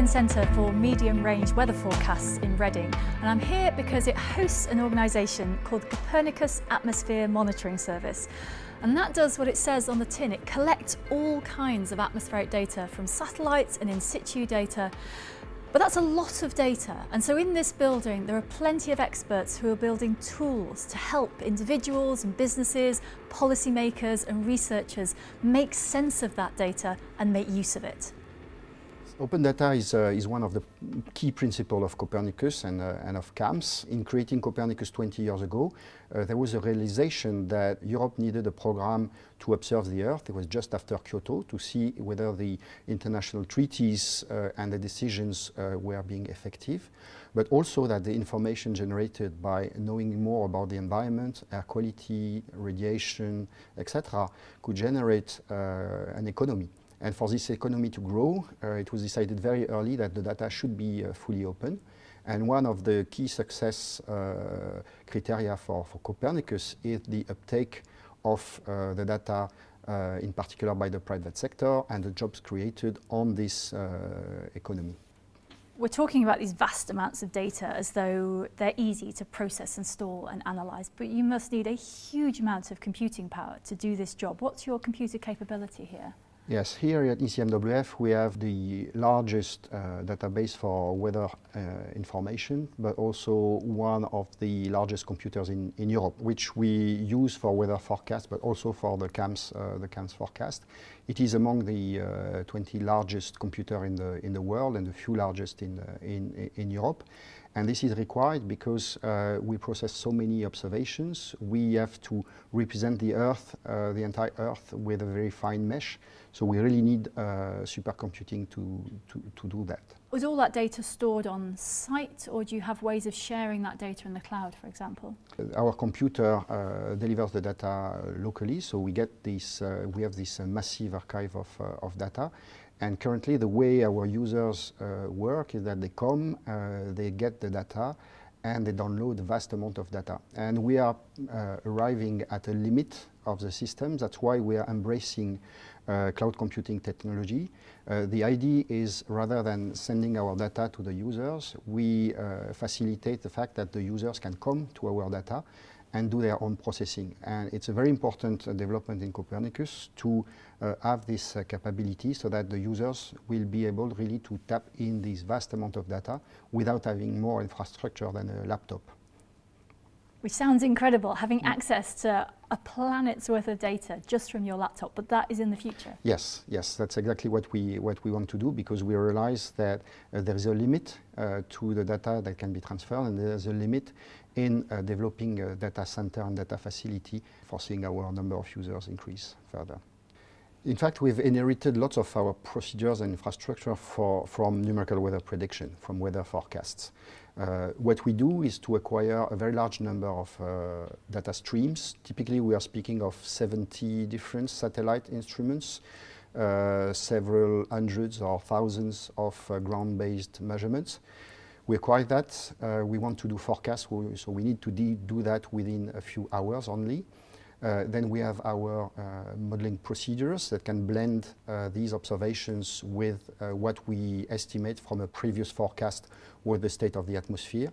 European Centre for Medium Range Weather Forecasts in Reading, and I'm here because it hosts an organisation called the Copernicus Atmosphere Monitoring Service. And that does what it says on the tin. It collects all kinds of atmospheric data from satellites and in situ data. But that's a lot of data. And so in this building, there are plenty of experts who are building tools to help individuals and businesses, policymakers and researchers make sense of that data and make use of it. Open data is one of the key principles of Copernicus and of CAMS. In creating Copernicus 20 years ago, there was a realization that Europe needed a program to observe the Earth. It was just after Kyoto to see whether the international treaties and the decisions were being effective, but also that the information generated by knowing more about the environment, air quality, radiation, etc., could generate an economy. And for this economy to grow, it was decided very early that the data should be fully open. And one of the key success criteria for Copernicus is the uptake of the data, in particular by the private sector, and the jobs created on this economy. We're talking about these vast amounts of data as though they're easy to process and store and analyse, but you must need a huge amount of computing power to do this job. What's your computer capability here? Yes, here at ECMWF we have the largest database for weather information, but also one of the largest computers in Europe, which we use for weather forecast, but also for the CAMS forecast. It is among the 20 largest computer in the world and the few largest in Europe. And this is required because we process so many observations. We have to represent the Earth, the entire Earth, with a very fine mesh. So we really need supercomputing to do that. Was all that data stored on site, or do you have ways of sharing that data in the cloud, for example? Our computer delivers the data locally, so we get this. We have this massive archive of data. And currently, the way our users work is that they come, they get the data, and they download a vast amount of data. And we are arriving at a limit of the system. That's why we are embracing cloud computing technology. The idea is, rather than sending our data to the users, we facilitate the fact that the users can come to our data and do their own processing. And it's a very important development in Copernicus to have this capability so that the users will be able really to tap in this vast amount of data without having more infrastructure than a laptop. Which sounds incredible, having access to a planet's worth of data just from your laptop, but that is in the future. Yes, that's exactly what we want to do, because we realize that there is a limit to the data that can be transferred, and there is a limit in developing a data center and data facility, foreseeing our number of users increase further. In fact, we've inherited lots of our procedures and infrastructure from numerical weather prediction, from weather forecasts. What we do is to acquire a very large number of data streams. Typically, we are speaking of 70 different satellite instruments, several hundreds or thousands of ground-based measurements. We acquire that. We want to do forecasts, so we need to do that within a few hours only. Then we have our modeling procedures that can blend these observations with what we estimate from a previous forecast with the state of the atmosphere.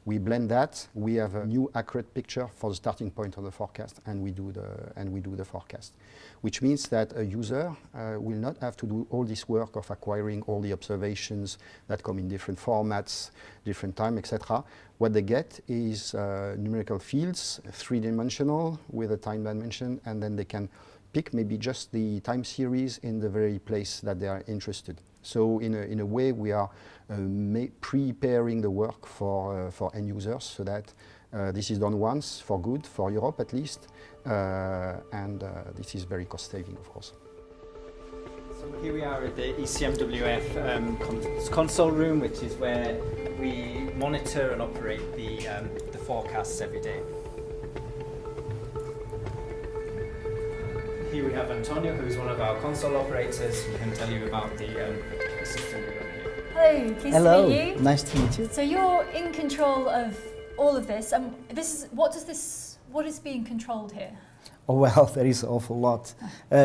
We blend that. We have a new accurate picture for the starting point of the forecast, and we do the forecast, which means that a user will not have to do all this work of acquiring all the observations that come in different formats, different time, etc. What they get is numerical fields, three-dimensional with a time dimension, and then they can pick maybe just the time series in the very place that they are interested. So in a way, we are preparing the work for end users, so that this is done once for good, for Europe at least, and this is very cost saving, of course. So here we are at the ECMWF console room, which is where we monitor and operate the forecasts every day. Here we have Antonio, who's one of our console operators, who can tell you about the system we run here. Hello, pleased Hello. to meet you. Nice to meet you. So you're in control of all of this. What is being controlled here? Oh, well, there is an awful lot.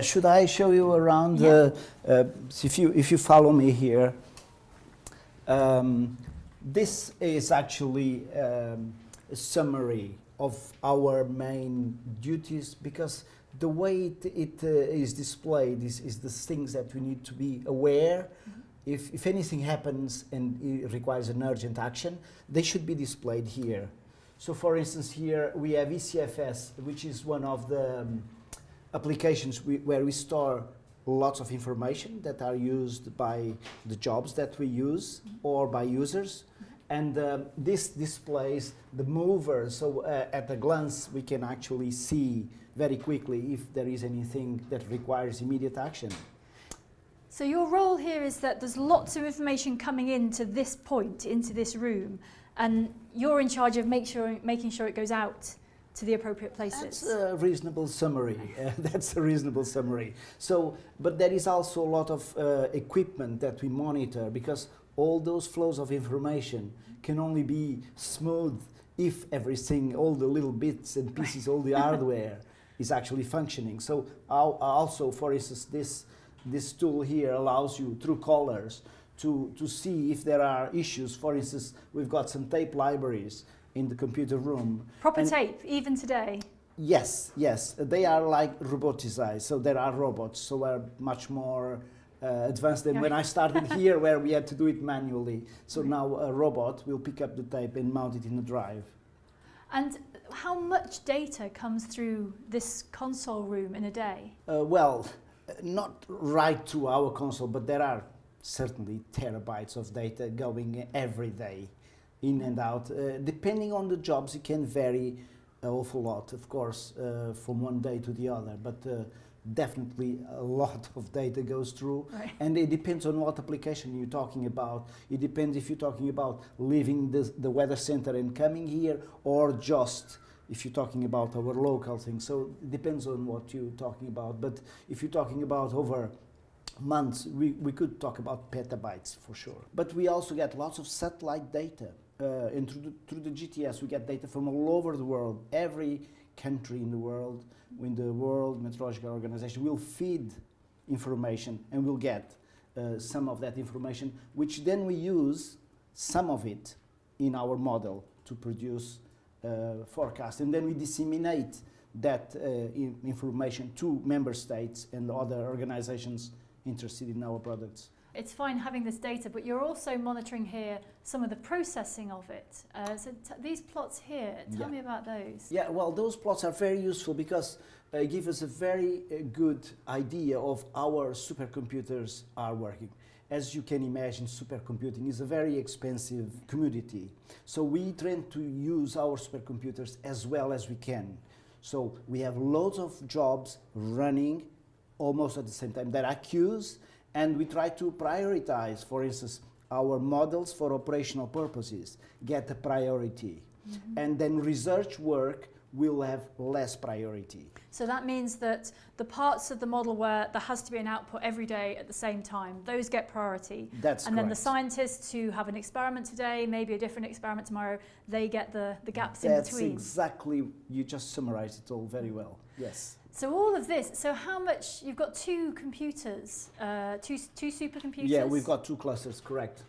Should I show you around? Yeah. If you follow me here, This is actually a summary of our main duties, because the way it is displayed is the things that we need to be aware. If anything happens and it requires an urgent action, they should be displayed here. So for instance, here we have ECFS, which is one of the applications where we store lots of information that are used by the jobs that we use or by users. And this displays the movers, so at a glance we can actually see very quickly if there is anything that requires immediate action. So your role here is that there's lots of information coming into this point, into this room, and you're in charge of making sure it goes out to the appropriate places. That's a reasonable summary. That's a reasonable summary. So, but there is also a lot of equipment that we monitor, because all those flows of information can only be smooth if everything, all the little bits and pieces, all the hardware is actually functioning. So also, for instance, this tool here allows you, through colors, to see if there are issues. For instance, we've got some tape libraries in the computer room. Proper tape, even today? Yes, yes. They are like robotized, so there are robots, so we're much more advanced than when I started here, where we had to do it manually. So now a robot will pick up the tape and mount it in the drive. And how much data comes through this console room in a day? Well, not right to our console, but there are certainly terabytes of data going every day, in and out. Depending on the jobs, it can vary an awful lot, of course, from one day to the other, but definitely a lot of data goes through. Right. And it depends on what application you're talking about. It depends if you're talking about leaving the weather center and coming here, or just if you're talking about our local thing. So it depends on what you're talking about. But if you're talking about over months, we could talk about petabytes for sure. But we also get lots of satellite data. And through the GTS, we get data from all over the world. Every country in the world, when the World Meteorological Organization will feed information, and we'll get some of that information, which then we use some of it in our model to produce forecast, and then we disseminate that information to member states and other organizations interested in our products. It's fine having this data, but you're also monitoring here some of the processing of it. So these plots here, tell me about those. Yeah, well, those plots are very useful because they give us a very good idea of how our supercomputers are working. As you can imagine, supercomputing is a very expensive commodity. So we tend to use our supercomputers as well as we can. So we have loads of jobs running almost at the same time. There are queues, and we try to prioritize. For instance, our models for operational purposes get a priority. And then research work will have less priority. So that means that the parts of the model where there has to be an output every day at the same time, those get priority. That's and then the correct. scientists who have an experiment today, maybe a different experiment tomorrow, they get the gaps in between. That's exactly, you just summarized it all very well, yes. So all of this, so how much, you've got two computers, two supercomputers? Yeah, we've got two clusters, correct.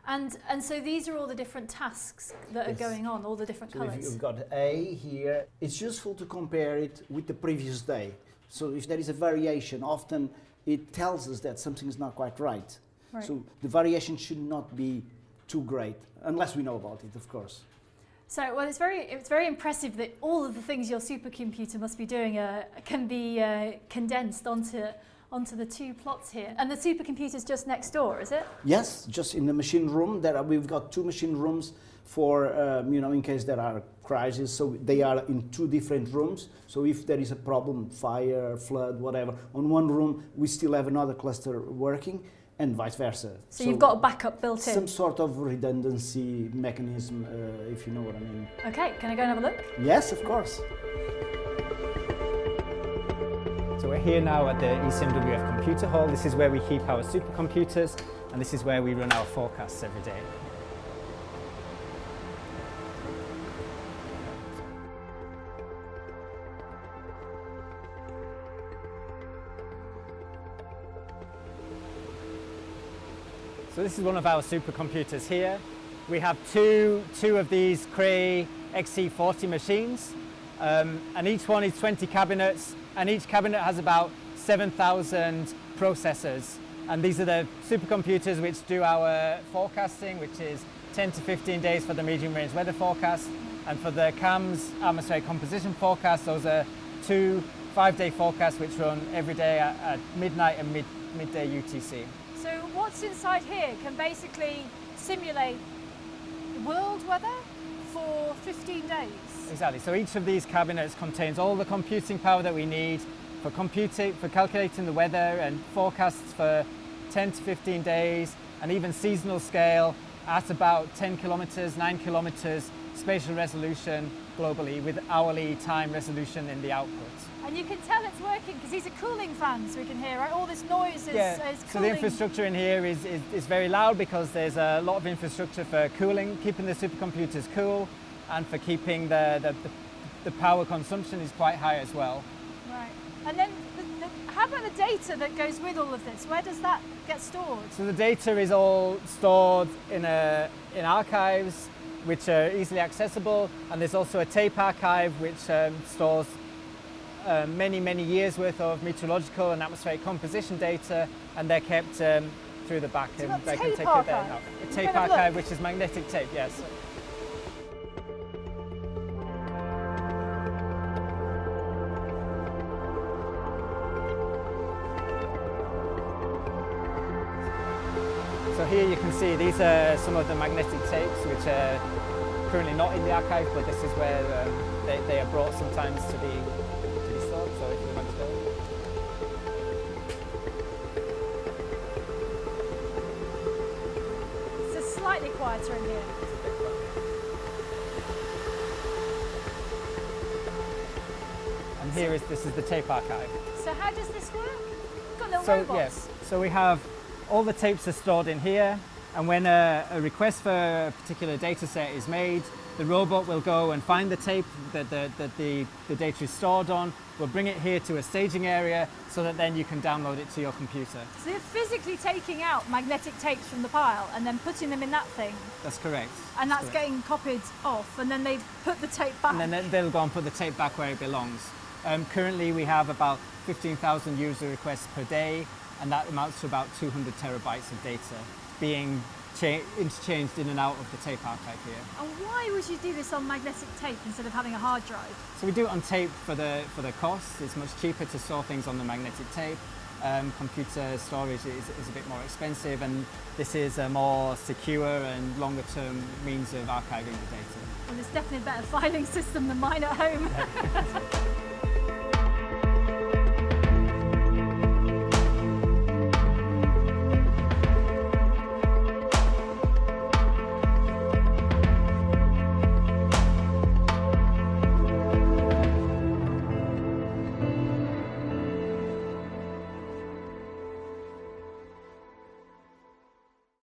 And so these are all the different tasks that are going on, all the different So if colours. you've got A here, it's useful to compare it with the previous day. So if there is a variation, often it tells us that something is not quite right. Right. So the variation should not be too great, unless we know about it, of course. So, well, it's very impressive that all of the things your supercomputer must be doing can be condensed onto the two plots here. And the supercomputer's just next door, is it? Yes, just in the machine room. We've got two machine rooms for, in case there are crises. So they are in two different rooms. So if there is a problem, fire, flood, whatever, on one room, we still have another cluster working, and vice versa. So you've got a backup built in? Some sort of redundancy mechanism, if you know what I mean. Okay, can I go and have a look? Yes, of course. So we're here now at the ECMWF Computer Hall. This is where we keep our supercomputers, and this is where we run our forecasts every day. So this is one of our supercomputers here. We have two of these Cray XC40 machines, and each one is 20 cabinets, and each cabinet has about 7,000 processors. And these are the supercomputers which do our forecasting, which is 10 to 15 days for the medium range weather forecast. And for the CAMS atmospheric composition forecast, those are 2 5-day forecasts which run every day at midnight and midday UTC. So what's inside here can basically simulate world weather for 15 days. Exactly. So each of these cabinets contains all the computing power that we need for calculating the weather and forecasts for 10 to 15 days, and even seasonal scale at about 10 kilometers, 9 kilometers spatial resolution globally, with hourly time resolution in the output. And you can tell it's working because these are cooling fans we can hear, right? All this noise is cooling. So the infrastructure in here is very loud because there's a lot of infrastructure for cooling, keeping the supercomputers cool, and for keeping the power consumption is quite high as well. Right. And then how about the data that goes with all of this? Where does that get stored? So the data is all stored in archives which are easily accessible, and there's also a tape archive which stores many years worth of meteorological and atmospheric composition data, and they're kept through the back. So and tape can take archive? There now. A tape archive, which is magnetic tape, yes. So here you can see these are some of the magnetic tapes which are currently not in the archive, but this is where they are brought sometimes to be stored. So if you want to go. It's slightly quieter in here. And here this is the tape archive. So how does this work? Got little So robots. yes, so we have all the tapes are stored in here, and when a request for a particular data set is made, the robot will go and find the tape that the data is stored on. We'll bring it here to a staging area so that then you can download it to your computer. So they're physically taking out magnetic tapes from the pile and then putting them in that thing, That's correct. and that's getting copied off, and then they put the tape back. And then they'll go and put the tape back where it belongs. Currently we have about 15,000 user requests per day, and that amounts to about 200 terabytes of data being interchanged in and out of the tape archive here. And why would you do this on magnetic tape instead of having a hard drive? So we do it on tape for the cost. It's much cheaper to store things on the magnetic tape. Computer storage is a bit more expensive, and this is a more secure and longer term means of archiving the data. Well, it's definitely a better filing system than mine at home.